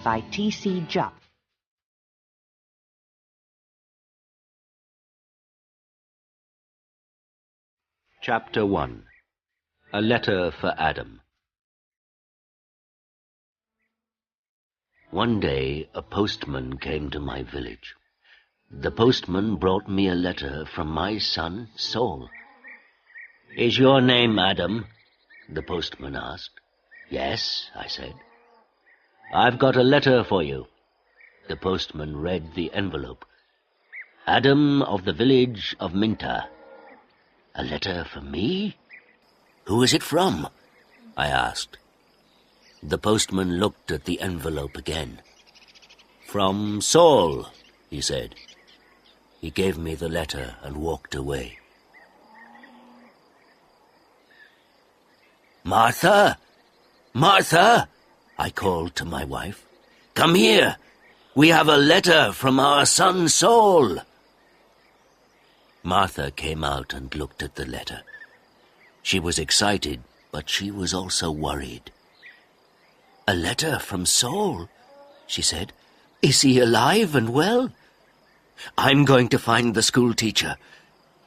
by T.C. Jupp. Chapter 1. A Letter for Adam. One day a postman came to my village. The postman brought me a letter from my son Saul. "Is your name Adam?" the postman asked. "Yes," I said. "I've got a letter for you." The postman read the envelope. "Adam of the village of Minta." "A letter for me? Who is it from?" I asked. The postman looked at the envelope again. "From Saul," he said. He gave me the letter and walked away. "Martha! Martha!" I called to my wife. "Come here! We have a letter from our son Saul." Martha came out and looked at the letter. She was excited, but she was also worried. "A letter from Saul?" she said. "Is he alive and well?" "I'm going to find the school teacher.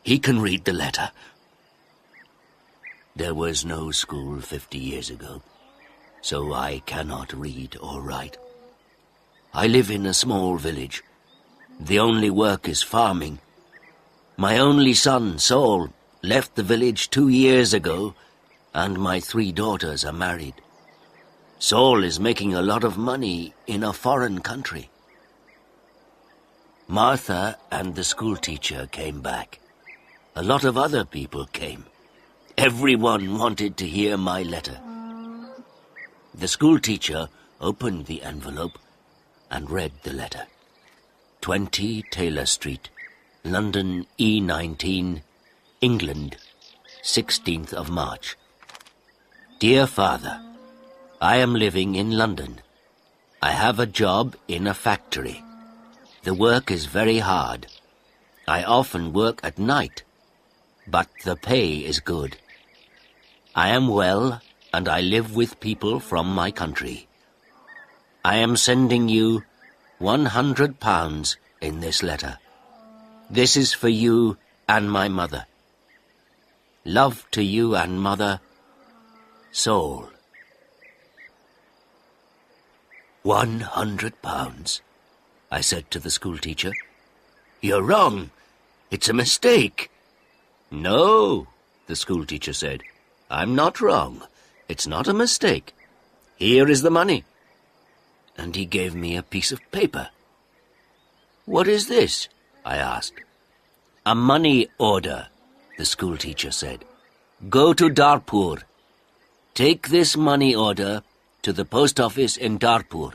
He can read the letter." There was no school 50 years ago, so I cannot read or write. I live in a small village. The only work is farming. My only son, Saul, left the village 2 years ago, and my 3 daughters are married. Saul is making a lot of money in a foreign country. Martha and the schoolteacher came back. A lot of other people came. Everyone wanted to hear my letter. The schoolteacher opened the envelope and read the letter. 20 Taylor Street, London E19, England, 16th of March. Dear Father, I am living in London. I have a job in a factory. The work is very hard. I often work at night, but the pay is good. I am well, and I live with people from my country. I am sending you £100 in this letter. This is for you and my mother. Love to you and mother, Saul. £100, I said to the schoolteacher. "You're wrong. It's a mistake." "No," the schoolteacher said. "I'm not wrong. It's not a mistake. Here is the money." And he gave me a piece of paper. "What is this?" I asked. "A money order," the schoolteacher said. "Go to Darpur. Take this money order to the post office in Darpur.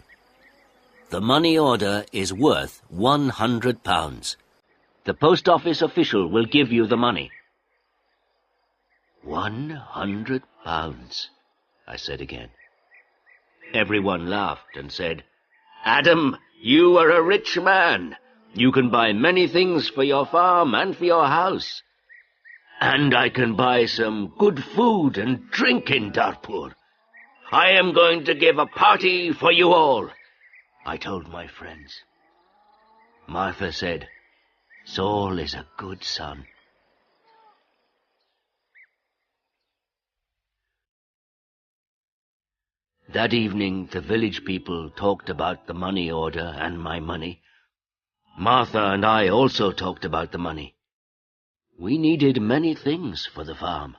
The money order is worth £100. The post office official will give you the money." £100, I said again. Everyone laughed and said, "Adam, you are a rich man. You can buy many things for your farm and for your house. And I can buy some good food and drink in Darpur. I am going to give a party for you all," I told my friends. Martha said, "Saul is a good son." That evening the village people talked about the money order and my money. Martha and I also talked about the money. We needed many things for the farm.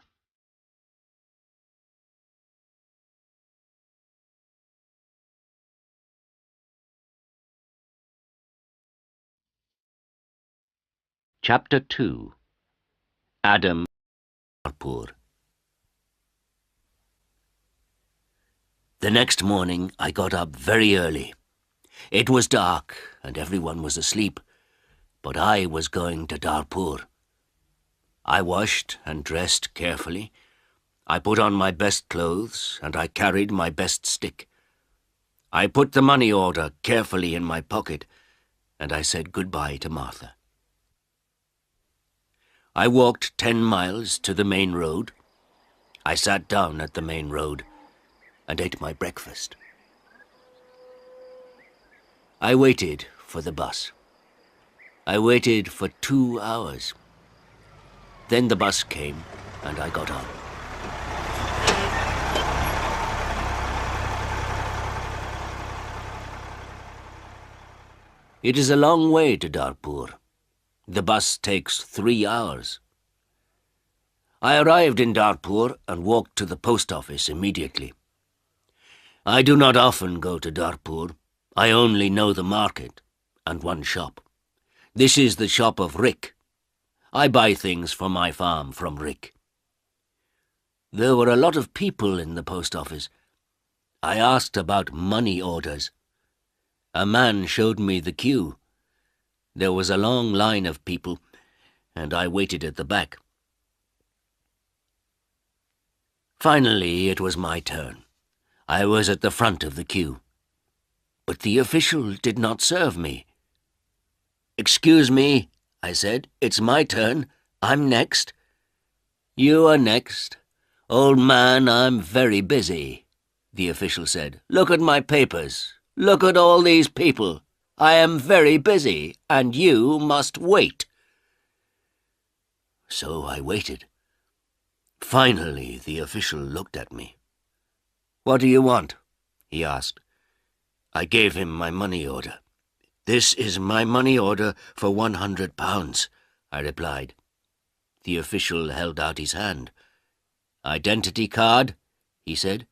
Chapter 2. Adam Darpur. The next morning I got up very early. It was dark and everyone was asleep, but I was going to Darpur. I washed and dressed carefully. I put on my best clothes and I carried my best stick. I put the money order carefully in my pocket and I said goodbye to Martha. I walked 10 miles to the main road. I sat down at the main road and ate my breakfast. I waited for the bus. I waited for 2 hours. Then the bus came, and I got on. It is a long way to Darpur. The bus takes 3 hours. I arrived in Darpur and walked to the post office immediately. I do not often go to Darpur. I only know the market and one shop. This is the shop of Rick. I buy things for my farm from Rick. There were a lot of people in the post office. I asked about money orders. A man showed me the queue. There was a long line of people, and I waited at the back. Finally, it was my turn. I was at the front of the queue. But the official did not serve me. "Excuse me," I said. "It's my turn. I'm next." "You are next. Old man, I'm very busy," the official said. "Look at my papers. Look at all these people. I am very busy, and you must wait." So I waited. Finally, the official looked at me. "What do you want?" he asked. I gave him my money order. "This is my money order for £100, I replied. The official held out his hand. "Identity card?" he said.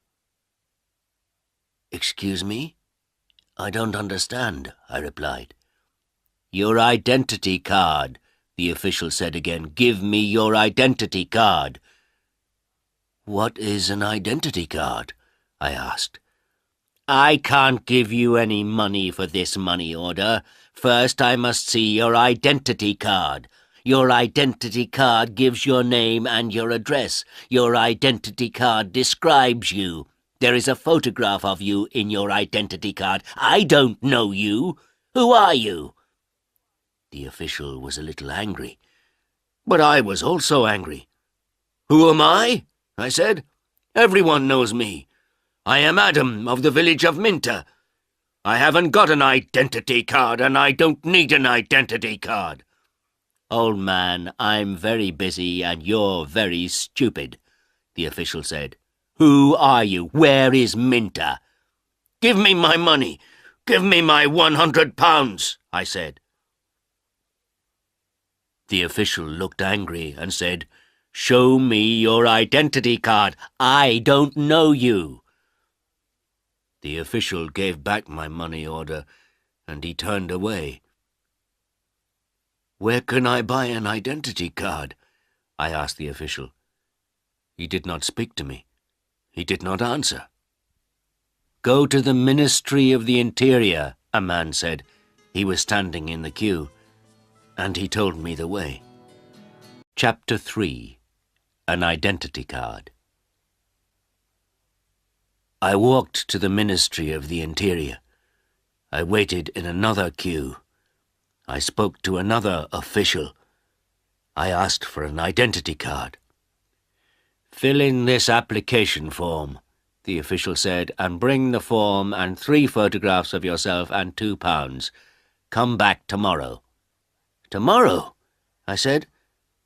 "Excuse me? I don't understand," I replied. "Your identity card," the official said again. "Give me your identity card." "What is an identity card?" I asked. "I can't give you any money for this money order. First, I must see your identity card. Your identity card gives your name and your address. Your identity card describes you. There is a photograph of you in your identity card. I don't know you. Who are you?" The official was a little angry. But I was also angry. "Who am I?" I said. "Everyone knows me. I am Adam of the village of Minta. I haven't got an identity card, and I don't need an identity card." "Old man, I'm very busy and you're very stupid," the official said. "Who are you? Where is Minta?" "Give me my money. Give me my £100, I said. The official looked angry and said, "Show me your identity card. I don't know you." The official gave back my money order, and he turned away. "Where can I buy an identity card?" I asked the official. He did not speak to me. He did not answer. "Go to the Ministry of the Interior," a man said. He was standing in the queue, and he told me the way. Chapter 3. An Identity Card. I walked to the Ministry of the Interior. I waited in another queue. I spoke to another official. I asked for an identity card. "Fill in this application form," the official said, "and bring the form and 3 photographs of yourself and £2. Come back tomorrow." "Tomorrow?" I said.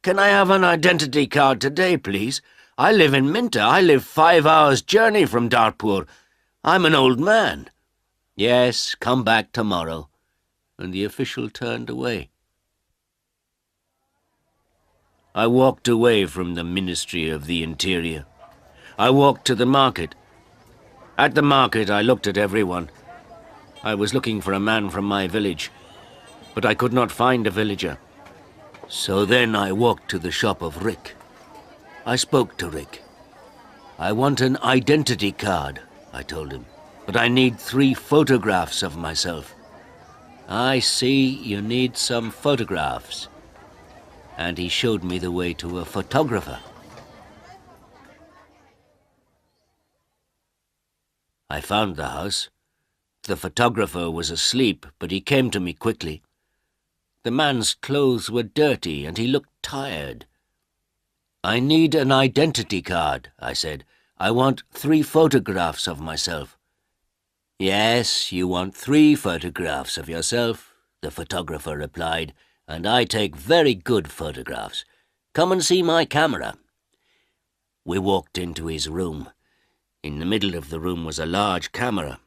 "Can I have an identity card today, please? I live in Minta. I live 5 hours' journey from Darpur. I'm an old man." "Yes, come back tomorrow." And the official turned away. I walked away from the Ministry of the Interior. I walked to the market. At the market, I looked at everyone. I was looking for a man from my village, but I could not find a villager. So then I walked to the shop of Rick. I spoke to Rick. "I want an identity card," I told him, "but I need 3 photographs of myself." "I see you need some photographs." And he showed me the way to a photographer. I found the house. The photographer was asleep, but he came to me quickly. The man's clothes were dirty, and he looked tired. "I need an identity card," I said. "I want 3 photographs of myself." Yes, you want 3 photographs of yourself, the photographer replied, and I take very good photographs. Come and see my camera. We walked into his room. In the middle of the room was a large camera.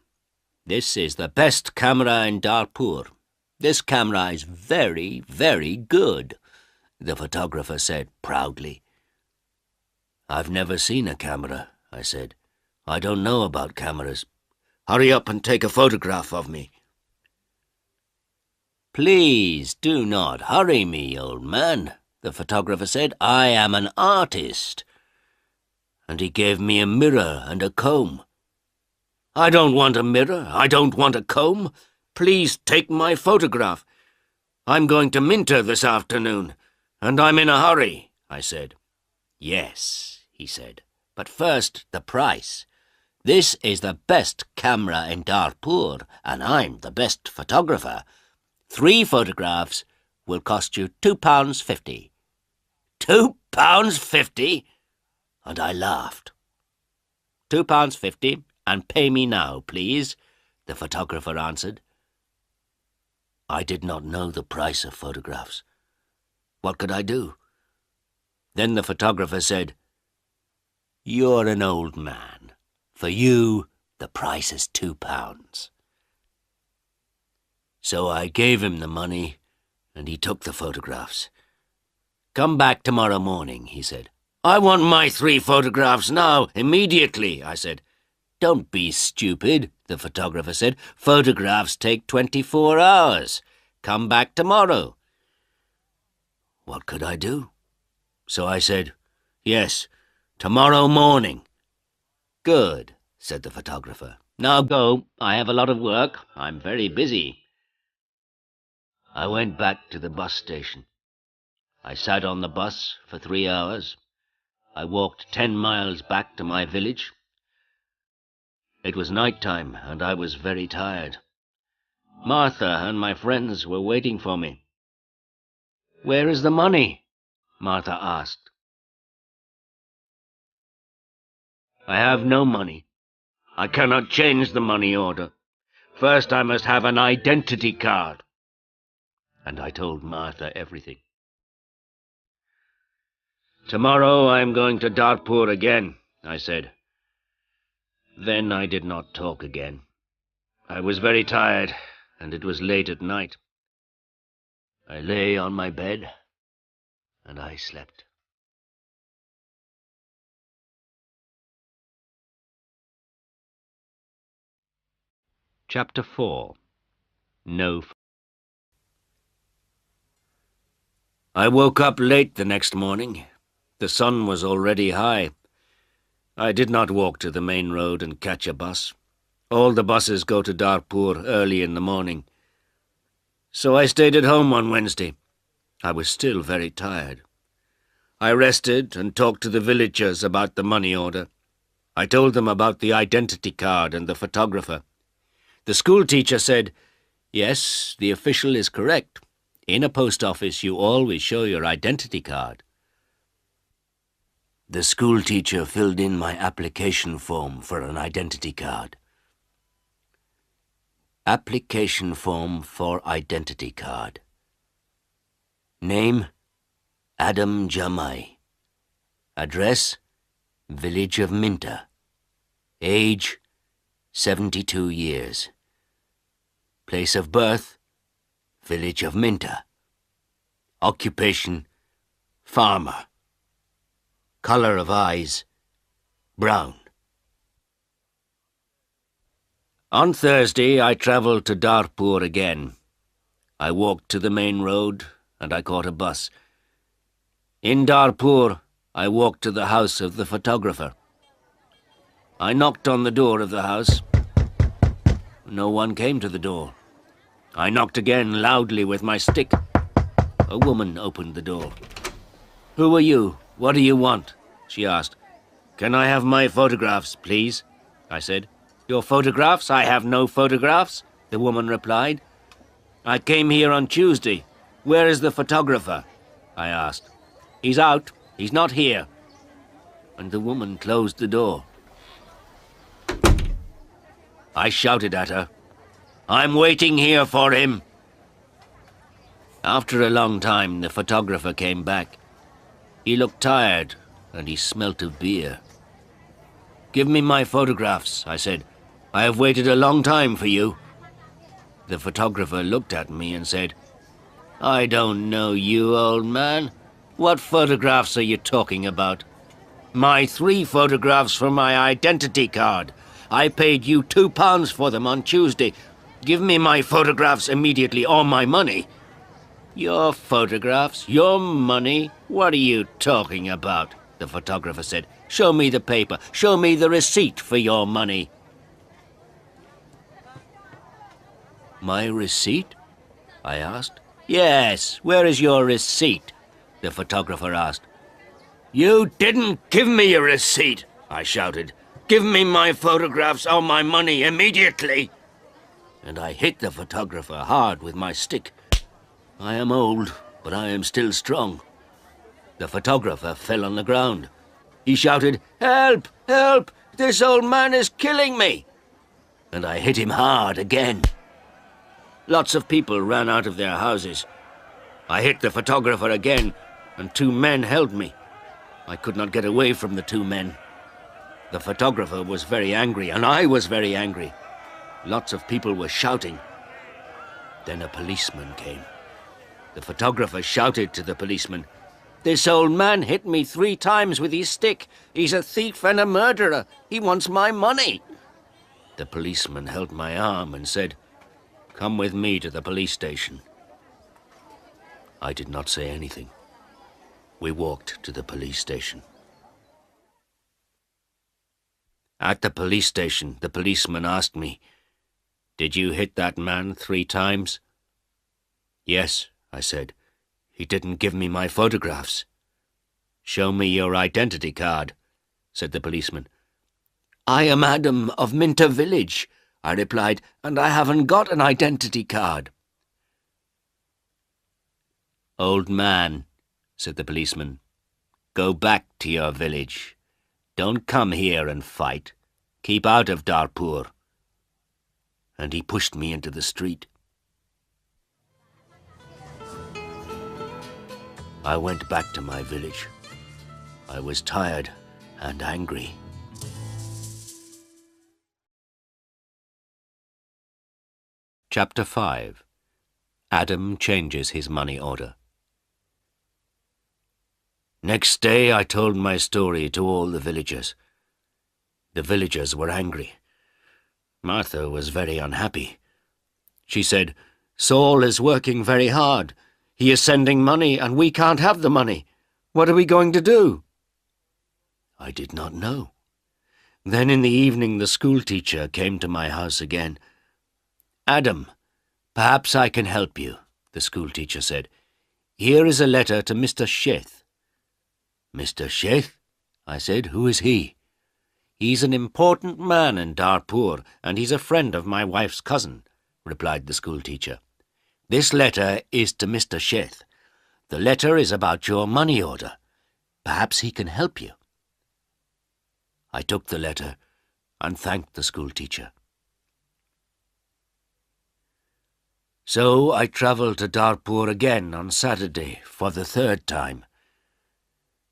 This is the best camera in Darpur. This camera is very, very good, the photographer said proudly. I've never seen a camera, I said. I don't know about cameras. Hurry up and take a photograph of me. Please do not hurry me, old man, the photographer said. I am an artist. And he gave me a mirror and a comb. I don't want a mirror. I don't want a comb. Please take my photograph. I'm going to Minter this afternoon, and I'm in a hurry, I said. Yes, he said, but first the price. This is the best camera in Darpur, and I'm the best photographer. 3 photographs will cost you £2.50. £2.50? And I laughed. £2.50, and pay me now, please, the photographer answered. I did not know the price of photographs. What could I do? Then the photographer said, You're an old man. For you, the price is £2. So I gave him the money, and he took the photographs. Come back tomorrow morning, he said. I want my 3 photographs now, immediately, I said. Don't be stupid, the photographer said. Photographs take 24 hours. Come back tomorrow. What could I do? So I said, Yes, tomorrow morning. Good, said the photographer. Now go. I have a lot of work. I'm very busy. I went back to the bus station. I sat on the bus for 3 hours. I walked 10 miles back to my village. It was night time, and I was very tired. Martha and my friends were waiting for me. Where is the money? Martha asked. I have no money. I cannot change the money order. First I must have an identity card. And I told Martha everything. Tomorrow I am going to Darpur again, I said. Then I did not talk again. I was very tired, and it was late at night. I lay on my bed, and I slept. Chapter 4. No. I woke up late the next morning. The sun was already high. I did not walk to the main road and catch a bus. All the buses go to Darpur early in the morning. So I stayed at home on Wednesday. I was still very tired. I rested and talked to the villagers about the money order. I told them about the identity card and the photographer. The school teacher said, Yes, the official is correct. In a post office, you always show your identity card. The school teacher filled in my application form for an identity card. Application form for identity card. Name, Adam Jamai. Address, village of Minter. Age, 72 years. Place of birth, village of Minter. Occupation, farmer. Color of eyes, brown. On Thursday, I travelled to Darpur again. I walked to the main road, and I caught a bus. In Darpur, I walked to the house of the photographer. I knocked on the door of the house. No one came to the door. I knocked again loudly with my stick. A woman opened the door. Who are you? What do you want? She asked. Can I have my photographs, please? I said. Your photographs? I have no photographs, the woman replied. I came here on Tuesday. Where is the photographer? I asked. He's out. He's not here. And the woman closed the door. I shouted at her. "I'm waiting here for him." After a long time, the photographer came back. He looked tired, and he smelt of beer. "Give me my photographs," I said. "I have waited a long time for you." The photographer looked at me and said, "I don't know you, old man. What photographs are you talking about?" "My 3 photographs for my identity card. I paid you £2 for them on Tuesday. Give me my photographs immediately, or my money." "Your photographs? Your money? What are you talking about?" the photographer said. "Show me the paper. Show me the receipt for your money." "My receipt?" I asked. "Yes, where is your receipt?" the photographer asked. "You didn't give me a receipt," I shouted. "Give me my photographs or my money immediately." And I hit the photographer hard with my stick. I am old, but I am still strong. The photographer fell on the ground. He shouted, "Help! Help! This old man is killing me!" And I hit him hard again. Lots of people ran out of their houses. I hit the photographer again, and 2 men held me. I could not get away from the 2 men. The photographer was very angry, and I was very angry. Lots of people were shouting. Then a policeman came. The photographer shouted to the policeman, "This old man hit me 3 times with his stick. He's a thief and a murderer. He wants my money." The policeman held my arm and said, "Come with me to the police station." I did not say anything. We walked to the police station. At the police station, the policeman asked me, "Did you hit that man 3 times?" "Yes," I said. "He didn't give me my photographs." "Show me your identity card," said the policeman. "I am Adam of Minter Village," I replied, "and I haven't got an identity card." "Old man," said the policeman, "go back to your village. Don't come here and fight. Keep out of Darpur." And he pushed me into the street. I went back to my village. I was tired and angry. Chapter 5. Adam changes his money order. Next day I told my story to all the villagers. The villagers were angry. Martha was very unhappy. She said, "Saul is working very hard. He is sending money and we can't have the money. What are we going to do?" I did not know. Then in the evening the school teacher came to my house again. "Adam, perhaps I can help you," the school teacher said. "Here is a letter to Mr. Sheth." "Mr. Sheth?" I said. "Who is he?" "He's an important man in Darpur, and he's a friend of my wife's cousin," replied the school teacher. "This letter is to Mr. Sheth. The letter is about your money order. Perhaps he can help you." I took the letter and thanked the school teacher. So I travelled to Darpur again on Saturday for the 3rd time.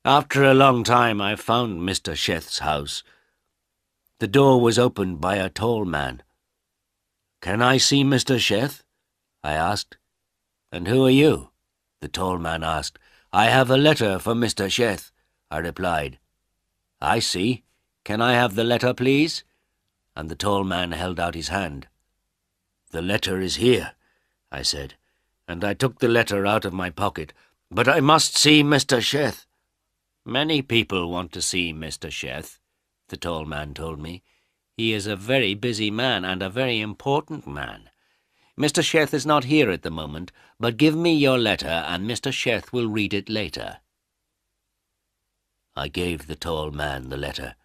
After a long time I found Mr. Sheth's house. The door was opened by a tall man. "Can I see Mr. Sheth?" I asked. "And who are you?" the tall man asked. "I have a letter for Mr. Sheth," I replied. "I see. Can I have the letter, please?" And the tall man held out his hand. "The letter is here," I said, and I took the letter out of my pocket. "But I must see Mr. Sheth." "Many people want to see Mr. Sheth," the tall man told me. "He is a very busy man and a very important man. Mr. Sheth is not here at the moment, but give me your letter and Mr. Sheth will read it later." I gave the tall man the letter.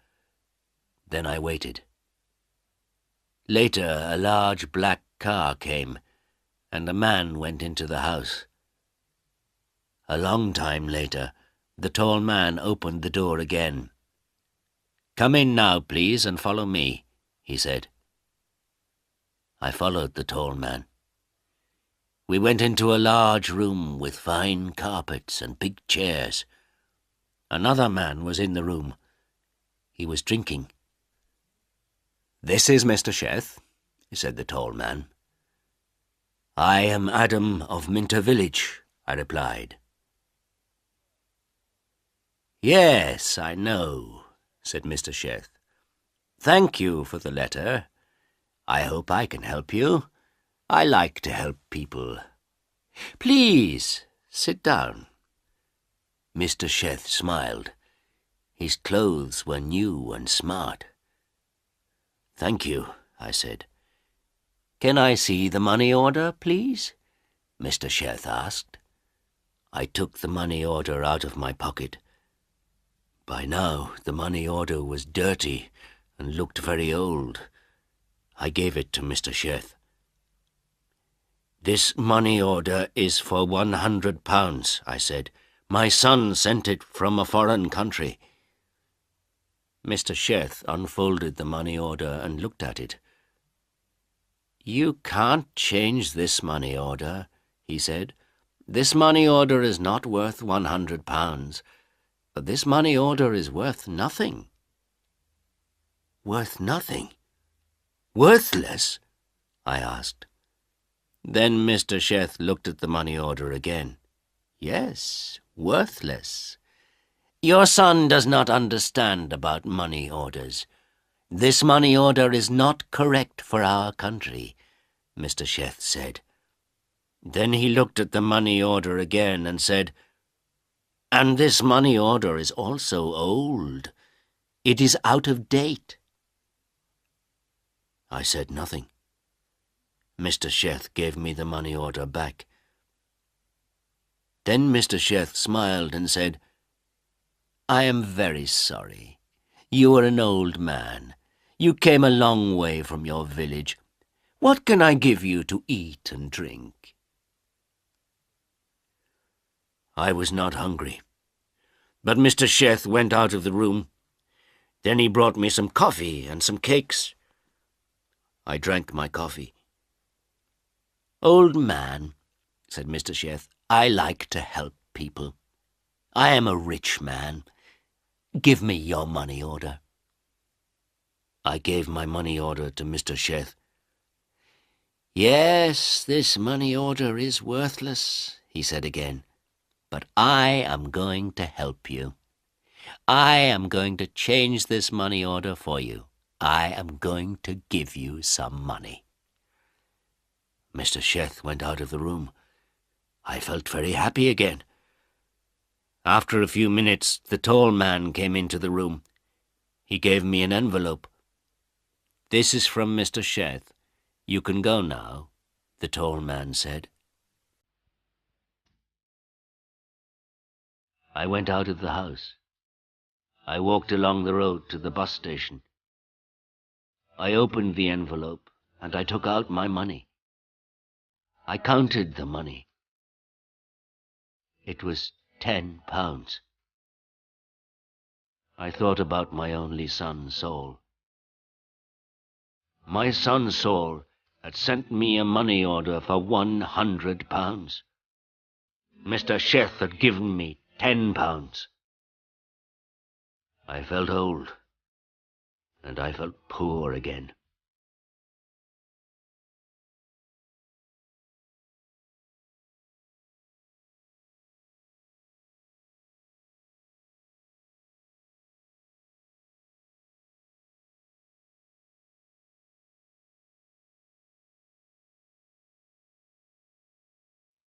Then I waited. Later, a large black car came, and a man went into the house. A long time later, the tall man opened the door again. "Come in now, please, and follow me," he said. I followed the tall man. We went into a large room with fine carpets and big chairs. Another man was in the room. He was drinking. "This is Mr. Sheth," said the tall man. "I am Adam of Minter Village," I replied. "Yes, I know," said Mr. Sheth. "Thank you for the letter. I hope I can help you. I like to help people. Please, sit down." Mr. Sheth smiled. His clothes were new and smart. "Thank you," I said. "Can I see the money order, please?" Mr. Sheth asked. I took the money order out of my pocket. By now the money order was dirty and looked very old. I gave it to Mr. Sheth. "This money order is for £100, I said. "My son sent it from a foreign country." Mr. Sheth unfolded the money order and looked at it. "You can't change this money order," he said. "This money order is not worth £100. This money order is worth nothing." "Worth nothing? Worthless?" I asked. Then Mr. Sheth looked at the money order again. "Yes, worthless. Your son does not understand about money orders. This money order is not correct for our country," Mr. Sheth said. Then he looked at the money order again and said, "And this money order is also old. It is out of date." I said nothing. Mr. Sheth gave me the money order back. Then Mr. Sheth smiled and said, "I am very sorry. You are an old man. You came a long way from your village. What can I give you to eat and drink?" I was not hungry, but Mr. Sheth went out of the room. Then he brought me some coffee and some cakes. I drank my coffee. "Old man," said Mr. Sheth, "I like to help people. I am a rich man. Give me your money order." I gave my money order to Mr. Sheth. "Yes, this money order is worthless," he said again. "But I am going to help you. I am going to change this money order for you. I am going to give you some money." Mr. Sheth went out of the room. I felt very happy again. After a few minutes, the tall man came into the room. He gave me an envelope. "This is from Mr. Sheth. You can go now," the tall man said. I went out of the house. I walked along the road to the bus station. I opened the envelope and I took out my money. I counted the money. It was £10. I thought about my only son, Saul. My son Saul had sent me a money order for £100. Mr. Sheth had given me £10. I felt old, and I felt poor again.